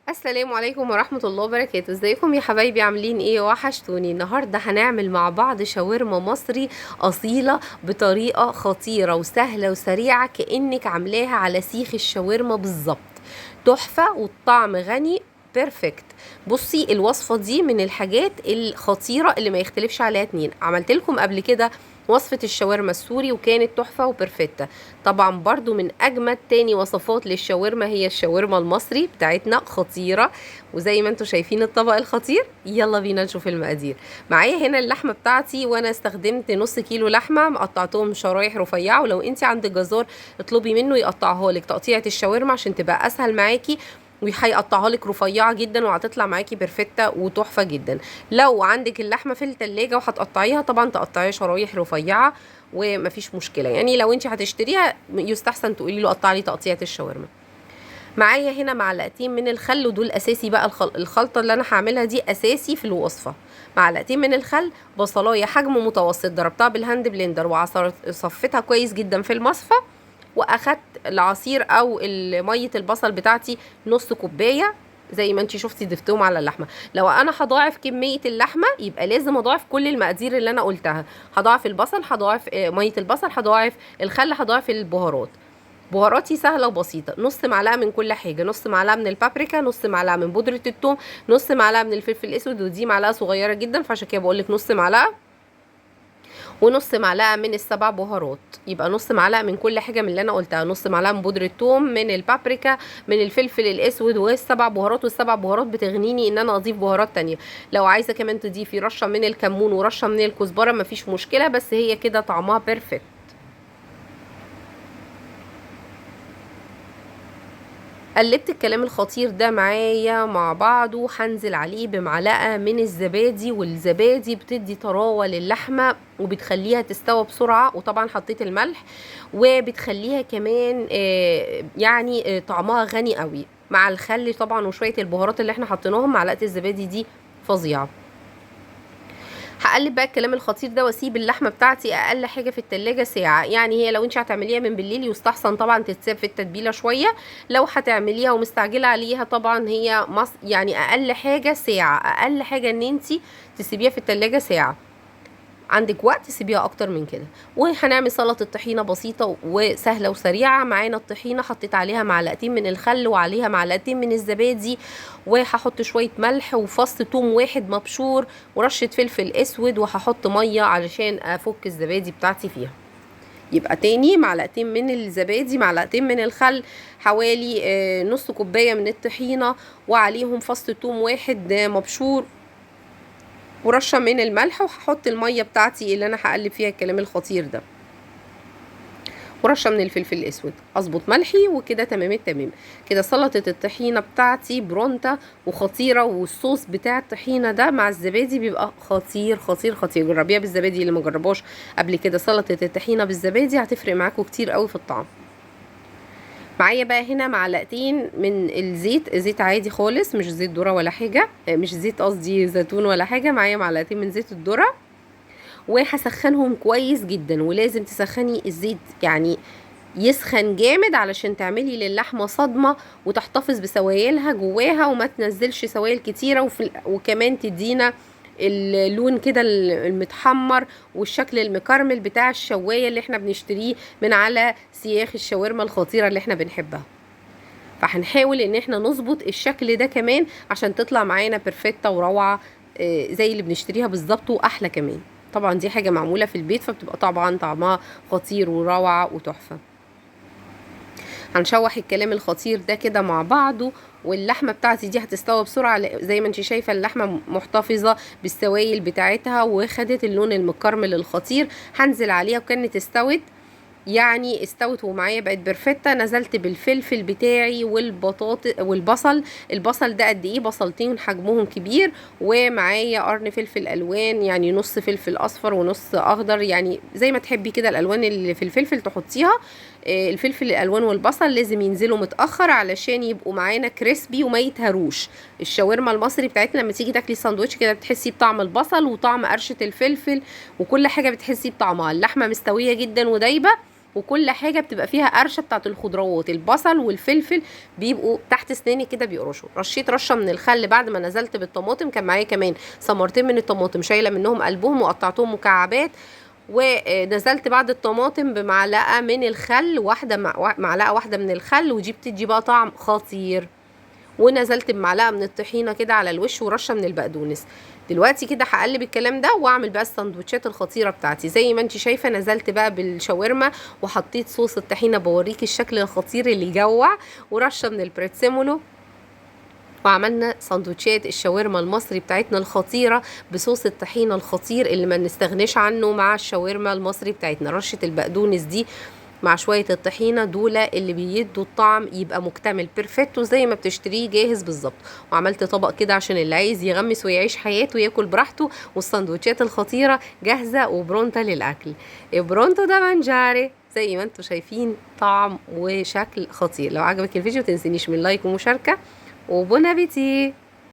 السلام عليكم ورحمة الله وبركاته. ازيكم يا حبايبي؟ عاملين ايه؟ وحشتوني. النهاردة هنعمل مع بعض شاورما مصري أصيلة بطريقة خطيرة وسهلة وسريعة، كأنك عاملاها على سيخ الشاورما بالظبط. تحفة والطعم غني بيرفكت. بصي، الوصفة دي من الحاجات الخطيرة اللي ما يختلفش عليها اتنين. عملت لكم قبل كده وصفة الشاورما السوري وكانت تحفة وبرفكتة. طبعا برضو من اجمد تاني وصفات للشاورما هي الشاورما المصري بتاعتنا، خطيرة. وزي ما انتم شايفين الطبق الخطير، يلا بينا نشوف المقادير. معايا هنا اللحمة بتاعتي، وانا استخدمت نص كيلو لحمة قطعتهم شرايح رفيعة، ولو انت عندك جزار اطلبي منه يقطعها لك تقطيعة الشاورما عشان تبقى اسهل معاكي، وهيقطعها لك رفيعه جدا وهتطلع معاكي بيرفكته وتحفه جدا. لو عندك اللحمه في التلاجة وهتقطعيها، طبعا تقطعيها شرايح رفيعه ومفيش مشكله. يعني لو انت هتشتريها يستحسن تقولي له قطع لي تقطيعه الشاورما. معايا هنا معلقتين من الخل، ودول اساسي بقى. الخلطه اللي انا هعملها دي اساسي في الوصفه. معلقتين من الخل، بصلايه حجم متوسط ضربتها بالهاند بلندر وعصرت صفتها كويس جدا في المصفى، واخدت العصير او ميه البصل بتاعتي نص كوبايه. زي ما انتي شفتي ضفتهم على اللحمه. لو انا هضاعف كميه اللحمه يبقى لازم اضاعف كل المقادير اللي انا قلتها. هضاعف البصل، هضاعف ميه البصل، هضاعف الخل، هضاعف البهارات. بهاراتي سهله وبسيطه. نص معلقه من كل حاجه، نص معلقه من البابريكا، نص معلقه من بودره الثوم، نص معلقه من الفلفل الاسود، ودي معلقه صغيره جدا فعشان كده بقول لك نص معلقه، ونص معلقه من السبع بهارات. يبقى نص معلقه من كل حاجه من اللي انا قلتها. نص معلقه من بودره ثوم، من البابريكا، من الفلفل الاسود، والسبع بهارات. والسبع بهارات بتغنيني ان انا اضيف بهارات تانية. لو عايزه كمان تضيفي رشه من الكمون ورشه من الكزبره مفيش مشكله، بس هي كده طعمها بيرفكت. قلبت الكلام الخطير ده معايا مع بعضه، هنزل عليه بمعلقه من الزبادي، والزبادي بتدي طراوه للحمه وبتخليها تستوى بسرعه. وطبعا حطيت الملح، وبتخليها كمان طعمها غني قوي مع الخل طبعا وشويه البهارات اللي احنا حطيناهم. معلقه الزبادي دي فظيعه. هقلب بقى الكلام الخطير ده واسيب اللحمه بتاعتي اقل حاجه في التلاجة ساعه. يعني هي لو انت هتعمليها من بالليل يستحسن طبعا تتساب في التتبيله شويه. لو هتعمليها ومستعجله عليها طبعا هي يعني اقل حاجه ساعه، اقل حاجه ان انت تسيبيها في التلاجة ساعه. عندك وقت سيبيها اكتر من كده. وهنعمل سلطه طحينه بسيطه وسهله وسريعه. معانا الطحينه حطيت عليها معلقتين من الخل وعليها معلقتين من الزبادي، وهحط شويه ملح وفص ثوم واحد مبشور ورشه فلفل اسود، وهحط ميه علشان افك الزبادي بتاعتي فيها. يبقى تاني: معلقتين من الزبادي، معلقتين من الخل، حوالي نص كوبايه من الطحينه، وعليهم فص ثوم واحد مبشور، ورشه من الملح. وهحط الميه بتاعتي اللي انا هقلب فيها الكلام الخطير ده، ورشه من الفلفل الاسود. اظبط ملحي وكده تمام التمام. كده سلطه الطحينه بتاعتي برونتا وخطيره. والصوص بتاع الطحينه ده مع الزبادي بيبقى خطير خطير خطير. جربيها بالزبادي اللي ما جربوش قبل كده. سلطه الطحينه بالزبادي هتفرق معاكم كتير قوي في الطعم. معايا بقى هنا معلقتين من الزيت، زيت عادي خالص، مش زيت ذره ولا حاجه، مش زيت قصدي زيتون ولا حاجه. معايا معلقتين من زيت الذره، وهسخنهم كويس جدا. ولازم تسخني الزيت يعني يسخن جامد علشان تعملي للحمه صدمه وتحتفظ بسوائلها جواها وما تنزلش سوائل كتيره، وكمان تدينا اللون كده المتحمر والشكل المكرمل بتاع الشوايه اللي احنا بنشتريه من على سياخ الشاورما الخطيره اللي احنا بنحبها. فهنحاول ان احنا نظبط الشكل ده كمان عشان تطلع معانا بيرفكته وروعه، زي اللي بنشتريها بالظبط واحلى كمان. طبعا دي حاجه معموله في البيت فبتبقى طبعا طعمها خطير وروعه وتحفه. هنشوح الكلام الخطير ده كده مع بعضه. واللحمه بتاعتي دي هتستوي بسرعه، زي ما انت شايفه اللحمه محتفظه بالسوائل بتاعتها وخدت اللون المكرمل الخطير. هنزل عليها وكانت استوت، يعني استوت ومعايا بقت برفته. نزلت بالفلفل بتاعي والبصل. البصل ده قد ايه؟ بصلتين حجمهم كبير، ومعايا قرن فلفل الوان، يعني نص فلفل اصفر ونص اخضر، يعني زي ما تحبي كده الالوان اللي في الفلفل تحطيها. الفلفل الالوان والبصل لازم ينزلوا متاخر علشان يبقوا معانا كريسبي وما يتهروش. الشاورما المصري بتاعتنا لما تيجي تاكلي ساندوتش كده بتحسي بطعم البصل وطعم قرشه الفلفل، وكل حاجه بتحسي بطعمها. اللحمه مستويه جدا ودايبه، وكل حاجه بتبقى فيها قرشه بتاعت الخضروات، البصل والفلفل بيبقوا تحت اسناني كده بيقرشوا. رشيت رشه من الخل بعد ما نزلت بالطماطم، كان معايا كمان ثمرتين من الطماطم شايله منهم قلبهم وقطعتهم مكعبات، ونزلت بعد الطماطم بمعلقه من الخل، معلقه واحده من الخل، ودي بتدي بقى طعم خطير. ونزلت بمعلقه من الطحينه كده على الوش ورشه من البقدونس. دلوقتي كده هقلب الكلام ده واعمل بقى السندوتشات الخطيره بتاعتي. زي ما انت شايفه نزلت بقى بالشاورما وحطيت صوص الطحينه بوريكي الشكل الخطير اللي يجوع، ورشه من البريتسيمولو، وعملنا سندوتشات الشاورما المصري بتاعتنا الخطيره بصوص الطحينه الخطير اللي ما نستغناش عنه مع الشاورما المصري بتاعتنا. رشه البقدونس دي مع شويه الطحينه دول اللي بيدوا الطعم يبقى مكتمل بيرفكتو زي ما بتشتريه جاهز بالظبط. وعملت طبق كده عشان اللي عايز يغمس ويعيش حياته وياكل براحته، والسندوتشات الخطيره جاهزه وبرونتا للاكل. برونتو دا مانجاري زي ما انتم شايفين، طعم وشكل خطير. لو عجبك الفيديو تنسينيش من لايك ومشاركه، وبون ابيتي.